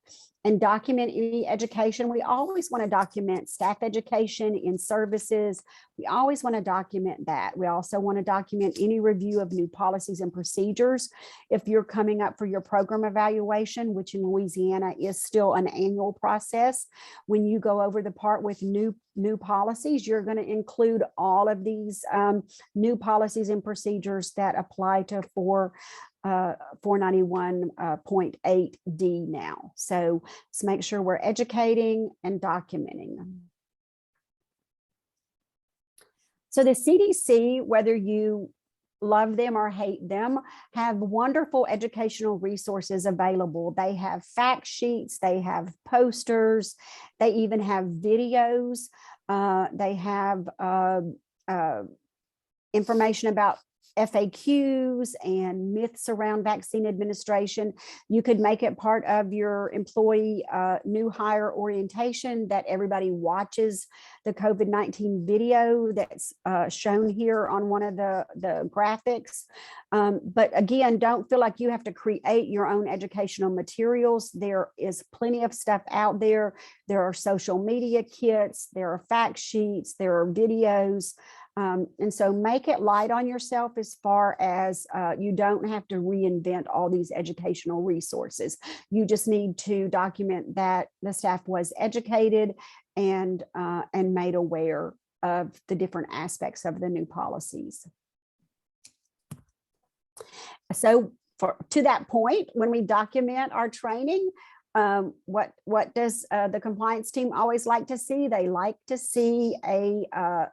C: and document any education. We always want to document staff education in services. We always want to document that. We also want to document any review of new policies and procedures. If you're coming up for your program evaluation, which in Louisiana is still an annual process, when you go over the part with new policies, you're going to include all of these new policies and procedures that apply to 491.8D now. So let's make sure we're educating and documenting them. So the CDC, whether you love them or hate them, have wonderful educational resources available. They have fact sheets, they have posters, they even have videos. They have information about FAQs and myths around vaccine administration. You could make it part of your employee new hire orientation that everybody watches the COVID-19 video that's shown here on one of the graphics. But again, don't feel like you have to create your own educational materials. There is plenty of stuff out there. There are social media kits, there are fact sheets, there are videos. And so make it light on yourself as far as you don't have to reinvent all these educational resources. You just need to document that the staff was educated and made aware of the different aspects of the new policies. So to that point, when we document our training, what does the compliance team always like to see? They like to see a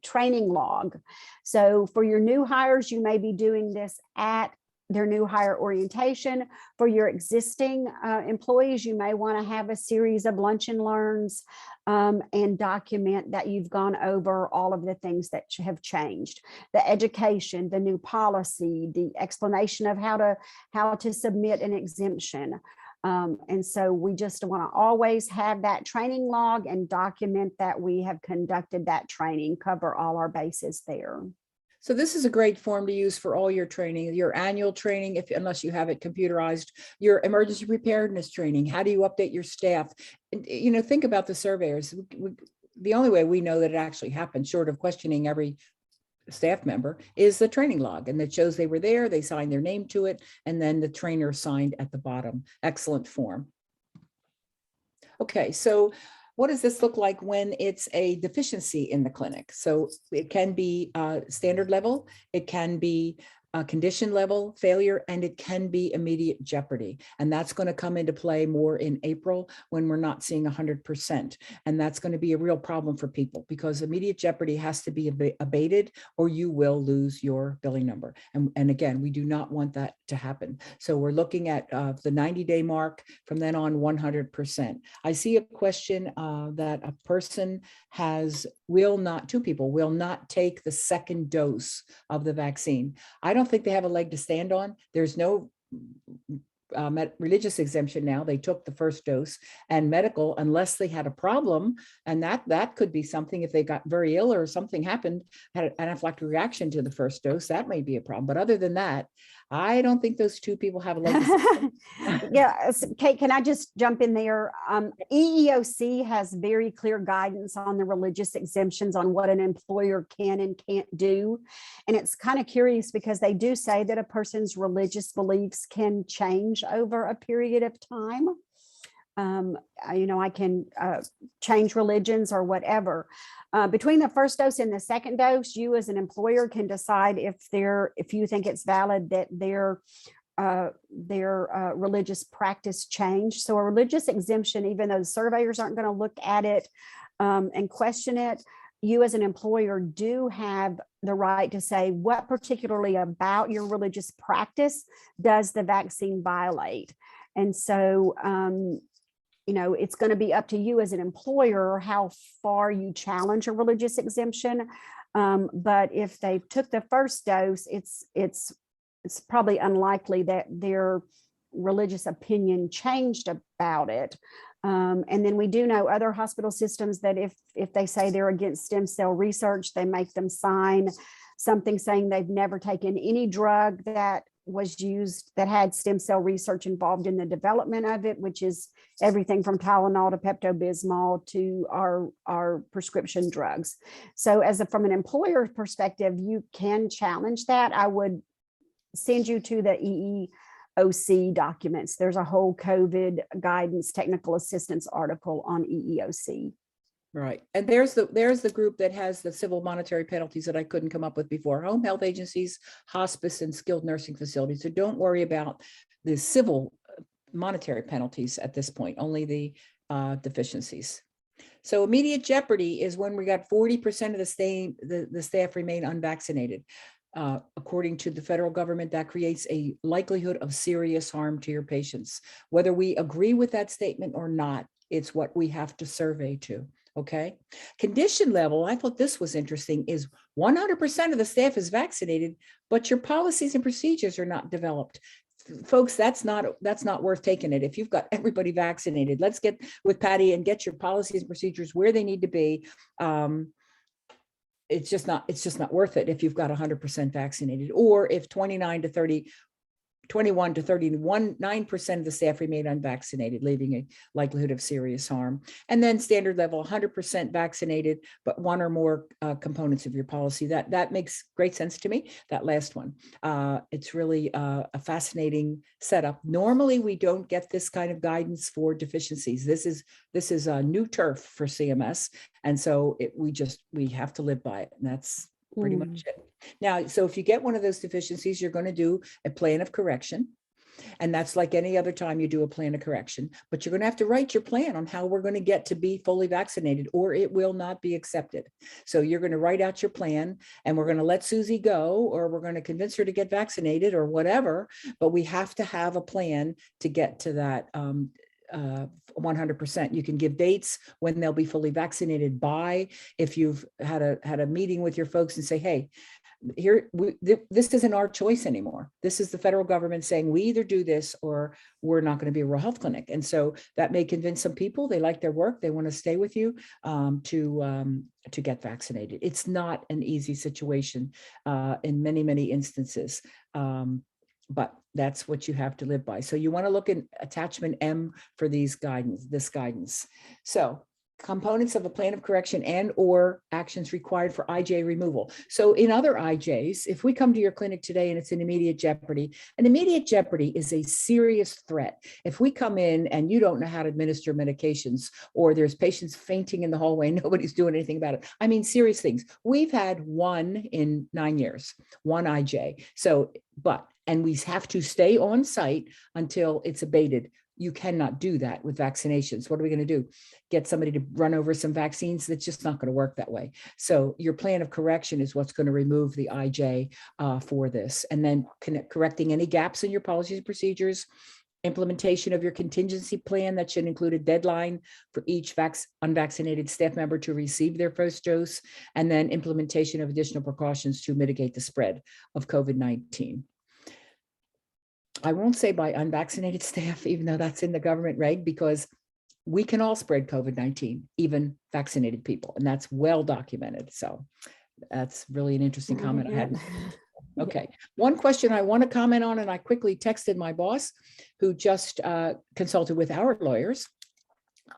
C: training log. So for your new hires, you may be doing this at their new hire orientation. For your existing employees, you may want to have a series of lunch and learns and document that you've gone over all of the things that have changed. The education, the new policy, the explanation of how to submit an exemption. And so we just want to always have that training log and document that we have conducted that training, cover all our bases there.
B: So this is a great form to use for all your training, your annual training, unless you have it computerized, your emergency preparedness training. How do you update your staff? And, think about the surveyors. The only way we know that it actually happened, short of questioning every staff member, is the training log, and that shows they were there, they signed their name to it, and then the trainer signed at the bottom. Excellent form. Okay, so what does this look like when it's a deficiency in the clinic? So it can be standard level, it can be condition level failure, and it can be immediate jeopardy. And that's going to come into play more in April when we're not seeing 100%. And that's going to be a real problem for people, because immediate jeopardy has to be abated or you will lose your billing number. And again, we do not want that to happen. So we're looking at the 90-day mark, from then on 100%. I see a question that a person two people will not take the second dose of the vaccine. I don't think they have a leg to stand on. There's no religious exemption now. They took the first dose, and medical, unless they had a problem, and that could be something if they got very ill or something happened, had an anaphylactic reaction to the first dose, that may be a problem. But other than that, I don't think those two people have a leg to stand on.
C: Yeah, Kate, can I just jump in there? EEOC has very clear guidance on the religious exemptions on what an employer can and can't do. And it's kind of curious because they do say that a person's religious beliefs can change over a period of time. I can change religions or whatever. Between the first dose and the second dose, you as an employer can decide if you think it's valid that their religious practice changed. So a religious exemption, even though surveyors aren't going to look at it and question it, you as an employer do have the right to say what particularly about your religious practice does the vaccine violate. And so it's going to be up to you as an employer how far you challenge a religious exemption. But if they took the first dose, it's probably unlikely that their religious opinion changed about it. And then we do know other hospital systems that if they say they're against stem cell research, they make them sign something saying they've never taken any drug that was used that had stem cell research involved in the development of it, which is everything from Tylenol to Pepto-Bismol to our prescription drugs. So from an employer perspective, you can challenge that. I would send you to the EEOC documents. There's a whole COVID guidance technical assistance article on EEOC.
B: Right. And there's the group that has the civil monetary penalties that I couldn't come up with before: home health agencies, hospice, and skilled nursing facilities. So don't worry about the civil monetary penalties at this point, only the deficiencies. So immediate jeopardy is when we got 40% of the staff remain unvaccinated. According to the federal government, that creates a likelihood of serious harm to your patients. Whether we agree with that statement or not, it's what we have to survey to. Okay. Condition level, I thought this was interesting, is 100% of the staff is vaccinated, but your policies and procedures are not developed. Folks, that's not worth taking it. If you've got everybody vaccinated, let's get with Patty and get your policies and procedures where they need to be. It's just not worth it if you've got 100% vaccinated, or if 29 to 30 21 to 9% of the staff remain unvaccinated, leaving a likelihood of serious harm. And then standard level, 100% vaccinated, but one or more components of your policy. That makes great sense to me, that last one. It's really a fascinating setup. Normally, we don't get this kind of guidance for deficiencies. This is a new turf for CMS. And so we have to live by it. And that's pretty much it. Now, so if you get one of those deficiencies, you're going to do a plan of correction. And that's like any other time you do a plan of correction, but you're going to have to write your plan on how we're going to get to be fully vaccinated, or it will not be accepted. So you're going to write out your plan, and we're going to let Susie go, or we're going to convince her to get vaccinated or whatever, but we have to have a plan to get to that 100%. You can give dates when they'll be fully vaccinated by. If you've had a meeting with your folks and say, hey, this isn't our choice anymore. This is the federal government saying we either do this or we're not going to be a rural health clinic. And so that may convince some people. They like their work. They want to stay with you to get vaccinated. It's not an easy situation in many, many instances. But that's what you have to live by. So you want to look at attachment M for this guidance. So components of a plan of correction and or actions required for IJ removal. So in other IJs, if we come to your clinic today and it's an immediate jeopardy is a serious threat. If we come in and you don't know how to administer medications, or there's patients fainting in the hallway and nobody's doing anything about it. I mean, serious things. We've had one in 9 years, one IJ. And we have to stay on site until it's abated. You cannot do that with vaccinations. What are we going to do? Get somebody to run over some vaccines? That's just not going to work that way. So your plan of correction is what's going to remove the IJ for this. And then correcting any gaps in your policies and procedures, implementation of your contingency plan that should include a deadline for each unvaccinated staff member to receive their first dose, and then implementation of additional precautions to mitigate the spread of COVID-19. I won't say by unvaccinated staff, even though that's in the government reg, because we can all spread COVID-19, even vaccinated people, and that's well documented. So that's really an interesting comment I hadn't. Okay, one question I want to comment on, and I quickly texted my boss, who just consulted with our lawyers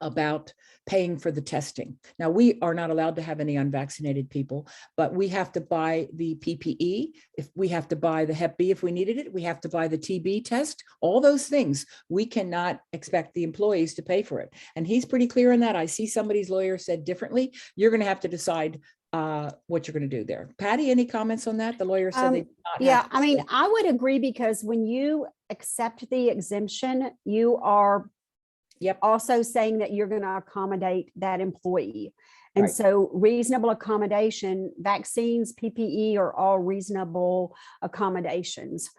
B: about paying for the testing. Now, we are not allowed to have any unvaccinated people, but we have to buy the PPE. If we have to buy the Hep B if we needed it, we have to buy the TB test, all those things. We cannot expect the employees to pay for it. And he's pretty clear on that. I see somebody's lawyer said differently. You're going to have to decide what you're going to do there. Patty, any comments on that? The lawyer said they did not.
C: Yeah, I mean, I would agree, because when you accept the exemption, you are also saying that you're going to accommodate that employee. And
B: Right.
C: so reasonable accommodation, vaccines, PPE are all reasonable accommodations.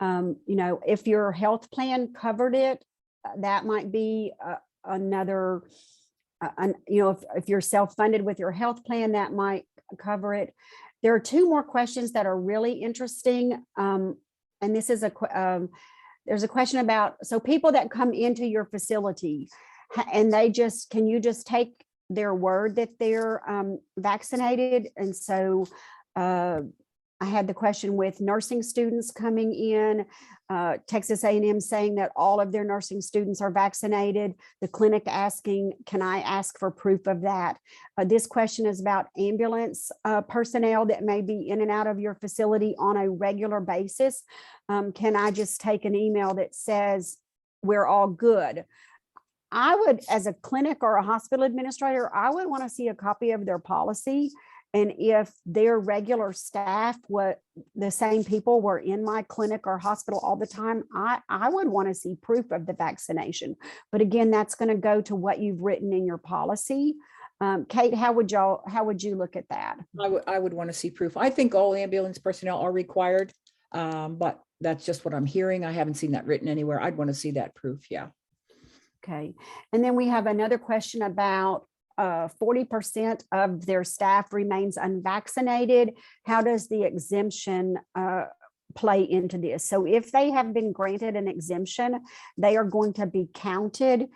C: If your health plan covered it, that might be another, if you're self-funded with your health plan, that might cover it. There are two more questions that are really interesting. And this is there's a question about, so people that come into your facility and can you just take their word that they're vaccinated? And so I had the question with nursing students coming in, Texas A&M saying that all of their nursing students are vaccinated. The clinic asking, can I ask for proof of that? This question is about ambulance personnel that may be in and out of your facility on a regular basis. Can I just take an email that says we're all good? I would, as a clinic or a hospital administrator, I would want to see a copy of their policy. And if their regular staff, the same people were in my clinic or hospital all the time, I would want to see proof of the vaccination. But again, that's going to go to what you've written in your policy. Kate, how would you look at that?
B: I would want to see proof. I think all ambulance personnel are required, but that's just what I'm hearing. I haven't seen that written anywhere. I'd want to see that proof. Yeah.
C: Okay. And then we have another question about 40% of their staff remains unvaccinated. How does the exemption play into this? So if they have been granted an exemption, they are going to be counted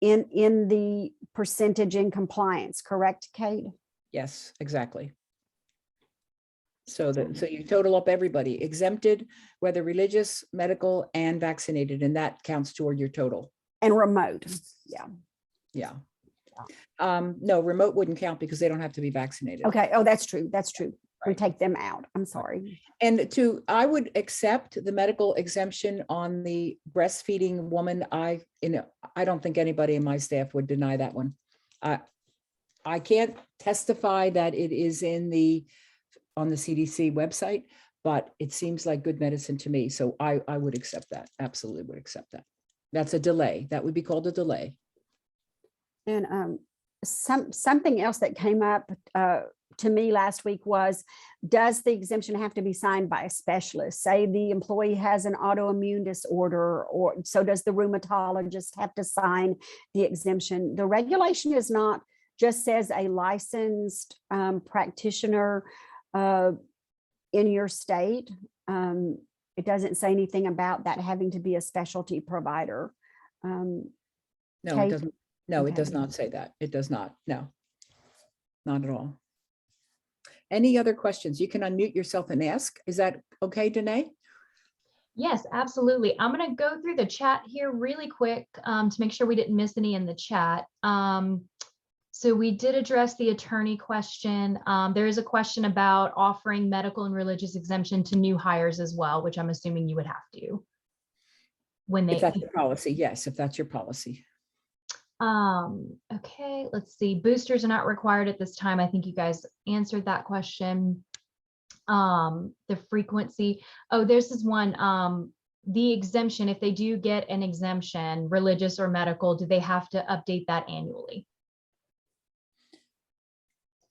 C: in the percentage in compliance, correct, Kate?
B: Yes, exactly. So so you total up everybody exempted, whether religious, medical, and vaccinated, and that counts toward your total.
C: And remote. Yeah.
B: Yeah. No, remote wouldn't count because they don't have to be vaccinated.
C: Okay. Oh, that's true. That's true. We
B: Right.
C: take them out. I'm sorry.
B: And I would accept the medical exemption on the breastfeeding woman. I don't think anybody in my staff would deny that one. I can't testify that it is on the CDC website, but it seems like good medicine to me. So I would accept that. Absolutely would accept that. That's a delay. That would be called a delay.
C: And something else that came up to me last week was, does the exemption have to be signed by a specialist? Say the employee has an autoimmune disorder, or so does the rheumatologist have to sign the exemption? The regulation is not, just says a licensed practitioner in your state. It doesn't say anything about that having to be a specialty provider.
B: No,
C: Kate?
B: it doesn't. No,
C: Okay.
B: it does not say that. It does not. No, not at all. Any other questions? You can unmute yourself and ask. Is that okay, Danae?
A: Yes, absolutely. I'm going to go through the chat here really quick to make sure we didn't miss any in the chat. So we did address the attorney question. There is a question about offering medical and religious exemption to new hires as well, which I'm assuming you would have to. When
B: If that's your policy, yes, if that's your policy.
A: Okay, let's see. Boosters are not required at this time. I think you guys answered that question. The frequency. Oh, there's this one. The exemption, if they do get an exemption, religious or medical, do they have to update that annually?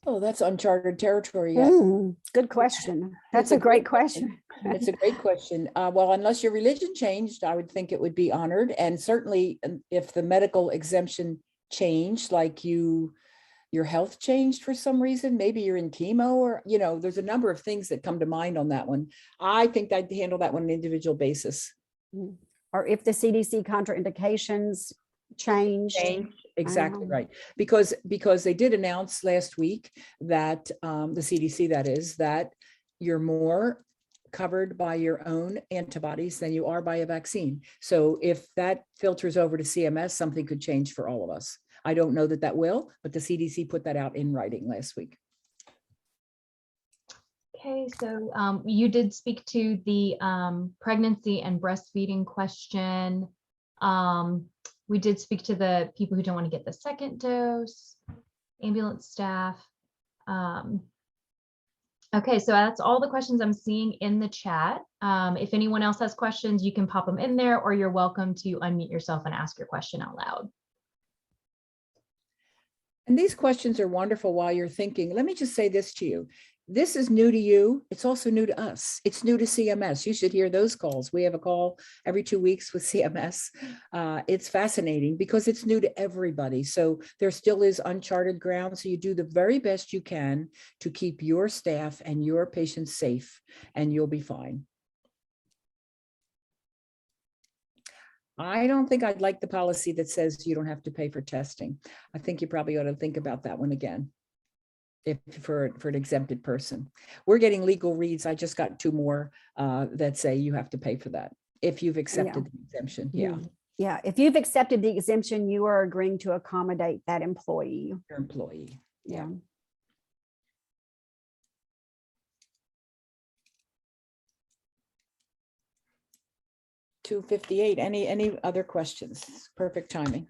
B: Oh, that's uncharted territory yet.
C: Good question. That's a great question.
B: It's a great question. Well, unless your religion changed, I would think it would be honored. And certainly if the medical exemption changed, like your health changed for some reason, maybe you're in chemo, or, there's a number of things that come to mind on that one. I think I'd handle that one on an individual basis.
C: Or if the CDC contraindications changed.
B: Exactly right. Because they did announce last week that the CDC, that is, that you're more covered by your own antibodies than you are by a vaccine. So if that filters over to CMS, something could change for all of us. I don't know that will, but the CDC put that out in writing last week.
A: Okay, so you did speak to the pregnancy and breastfeeding question. We did speak to the people who don't want to get the second dose, ambulance staff. Okay, so that's all the questions I'm seeing in the chat. If anyone else has questions, you can pop them in there, or you're welcome to unmute yourself and ask your question out loud.
B: And these questions are wonderful while you're thinking. Let me just say this to you. This is new to you. It's also new to us. It's new to CMS. You should hear those calls. We have a call every 2 weeks with CMS. It's fascinating because it's new to everybody. So there still is uncharted ground. So you do the very best you can to keep your staff and your patients safe, and you'll be fine. I don't think I'd like the policy that says you don't have to pay for testing. I think you probably ought to think about that one again. If for an exempted person. We're getting legal reads. I just got 2 more that say you have to pay for that if you've accepted the exemption.
C: Yeah. If you've accepted the exemption, you are agreeing to accommodate that employee.
B: Your employee.
C: Yeah.
B: $258. Any other questions? Perfect timing.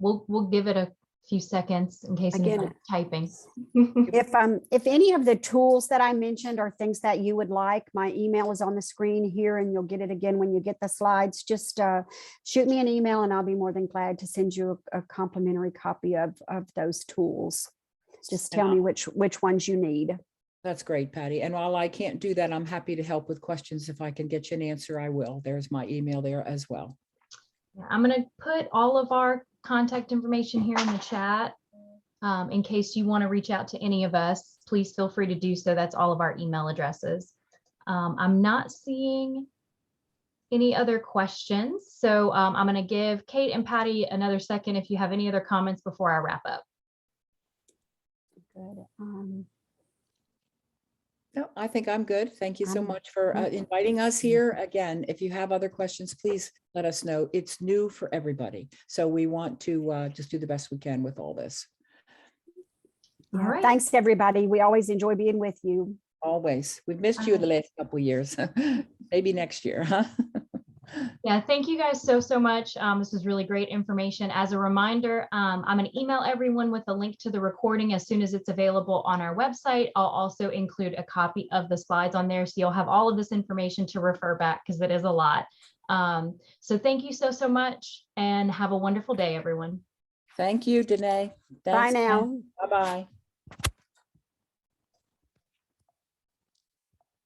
A: We'll give it a few seconds in case anyone's typing.
C: If any of the tools that I mentioned are things that you would like, my email is on the screen here, and you'll get it again when you get the slides. Just shoot me an email and I'll be more than glad to send you a complimentary copy of those tools. Just tell me which ones you need.
B: That's great, Patty. And while I can't do that, I'm happy to help with questions. If I can get you an answer, I will. There's my email there as well.
A: I'm going to put all of our contact information here in the chat. In case you want to reach out to any of us, please feel free to do so. That's all of our email addresses. I'm not seeing any other questions. So I'm going to give Kate and Patty another second if you have any other comments before I wrap up.
C: good.
B: No, I think I'm good. Thank you so
C: I'm
B: much for
C: good.
B: inviting us here. Again, if you have other questions, please let us know. It's new for everybody. So we want to just do the best we can with all this.
A: All
C: Yeah,
A: right.
C: thanks, everybody. We always enjoy being with you.
B: Always. We've missed you the last couple of years. Maybe next year, huh?
A: Yeah, thank you guys so much. This was really great information. As a reminder, I'm going to email everyone with a link to the recording as soon as it's available on our website. I'll also include a copy of the slides on there, so you'll have all of this information to refer back because it is a lot. So thank you so much, and have a wonderful day, everyone.
B: Thank you, Danae.
C: Bye now.
B: Bye-bye.